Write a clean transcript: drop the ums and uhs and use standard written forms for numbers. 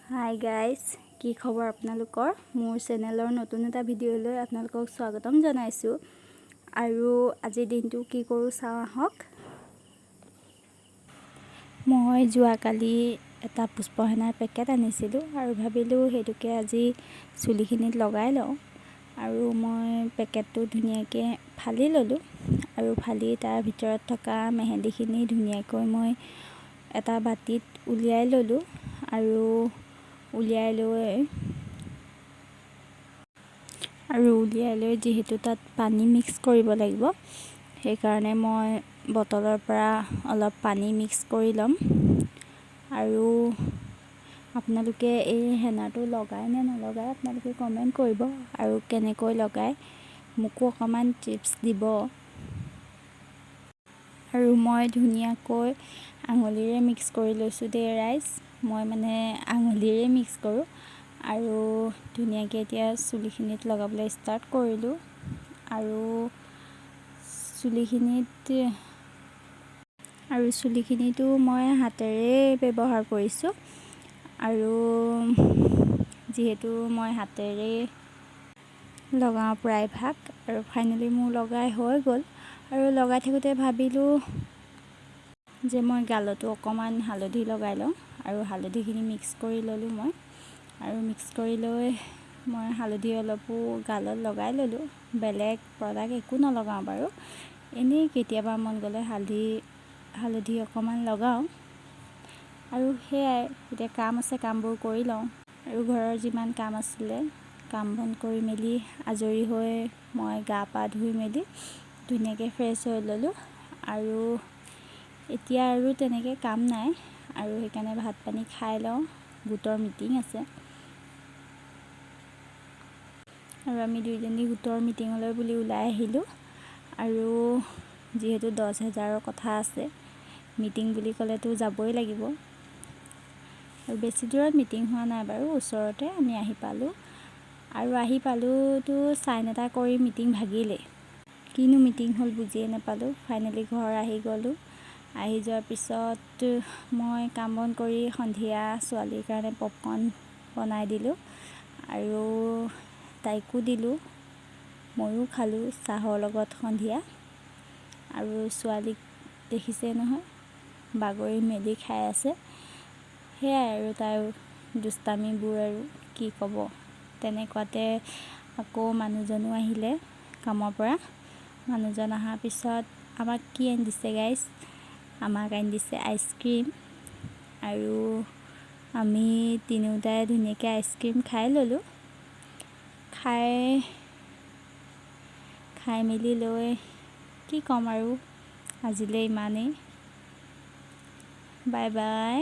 Hi guys, কি খবৰ আপোনালোকৰ? মোৰ চেনেলৰ নতুন এটা ভিডিঅ'লৈ আপোনালোকক স্বাগতম জনাইছোঁ। আৰু আজিৰ দিনটো কি কৰোঁ চাওঁ আহক। মই যোৱাকালি এটা পুষ্পহেনাৰ পেকেট আনিছিলোঁ আৰু ভাবিলোঁ সেইটোকে আজি চুলিখিনিত লগাই লওঁ। আৰু মই পেকেটটো ধুনীয়াকৈ ফালি ল'লোঁ আৰু ফালি তাৰ ভিতৰত থকা মেহেন্দিখিনি ধুনীয়াকৈ মই এটা বাতিত উলিয়াই ল'লোঁ আৰু উলিয়াই লৈ যিহেতু তাত পানী মিক্স কৰিব লাগিব, সেইকাৰণে মই বটলৰ পৰা অলপ পানী মিক্স কৰি ল'ম। আৰু আপোনালোকে এই হেনাটো লগায় নে নলগায় আপোনালোকে কমেণ্ট কৰিব, আৰু কেনেকৈ লগায় মোকো অকণমান টিপছ দিব। আৰু মই ধুনীয়াকৈ আঙুলিৰে মিক্স কৰি লৈছোঁ দেই ৰাইজ, মই মানে আঙুলিৰে মিক্স কৰোঁ। আৰু ধুনীয়াকৈ এতিয়া চুলিখিনিত লগাবলৈ ষ্টাৰ্ট কৰিলোঁ। আৰু চুলিখিনিতো মই হাতেৰে ব্যৱহাৰ কৰিছোঁ। আৰু যিহেতু মই হাতেৰে লগাওঁ প্ৰায়ভাগ, আৰু ফাইনেলি মোৰ লগাই হৈ গ'ল। আৰু লগাই থাকোঁতে ভাবিলোঁ যে মই গালতো অকণমান হালধি লগাই লওঁ, আৰু হালধিখিনি মিক্স কৰি ল'লোঁ মই। আৰু মিক্স কৰি লৈ মই হালধি অলপো গালত লগাই ল'লোঁ। বেলেগ প্ৰডাক্ট একো নলগাওঁ বাৰু, এনেই কেতিয়াবা মন গ'লে হালধি অকণমান লগাওঁ। আৰু সেয়াই, এতিয়া কাম আছে, কামবোৰ কৰি লওঁ। আৰু ঘৰৰ যিমান কাম আছিলে কাম বন কৰি মেলি আজৰি হৈ মই গা পা ধুই মেলি ধুনীয়াকৈ ফ্ৰেছ হৈ ল'লোঁ। আৰু এতিয়া আৰু তেনেকৈ কাম নাই, আৰু সেইকাৰণে ভাত পানী খাই লওঁ, গোটৰ মিটিং আছে। আৰু আমি দুইজনী গোটৰ মিটিঙলৈ বুলি ওলাই আহিলোঁ। আৰু যিহেতু 10,000ৰ কথা আছে, মিটিং বুলি ক'লেতো যাবই লাগিব। আৰু বেছি দূৰত মিটিং হোৱা নাই বাৰু, ওচৰতে আমি আহি পালোঁ। আৰু আহি পালোঁতো চাইন এটা কৰি মিটিং ভাগিলেই। কিনো মিটিং হ'ল বুজিয়ে নাপালোঁ। ফাইনেলি ঘৰ আহি গ'লোঁ। আহি যোৱাৰ পিছত মই কাম বন কৰি সন্ধিয়া ছোৱালীৰ কাৰণে পপকৰ্ণ বনাই দিলোঁ আৰু তাইকো দিলোঁ, ময়ো খালোঁ চাহৰ লগত সন্ধিয়া। আৰু ছোৱালীক দেখিছে নহয়, বাগৰি মেলি খাই আছে। সেয়াই আৰু তাইৰ দুষ্টামিবোৰ আৰু কি ক'ব। তেনেকুৱাতে আকৌ মানুহজনো আহিলে কামৰ পৰা। মানুহজন অহাৰ পিছত আমাক কি আনি দিছে গাইজ, আমাক আনি দিছে আইচক্ৰীম। আৰু আমি তিনিওটাই ধুনীয়াকৈ আইচক্ৰীম খাই ল'লোঁ। খাই মেলি লৈ কি ক'ম আৰু আজিলৈ ইমানেই। Bye bye.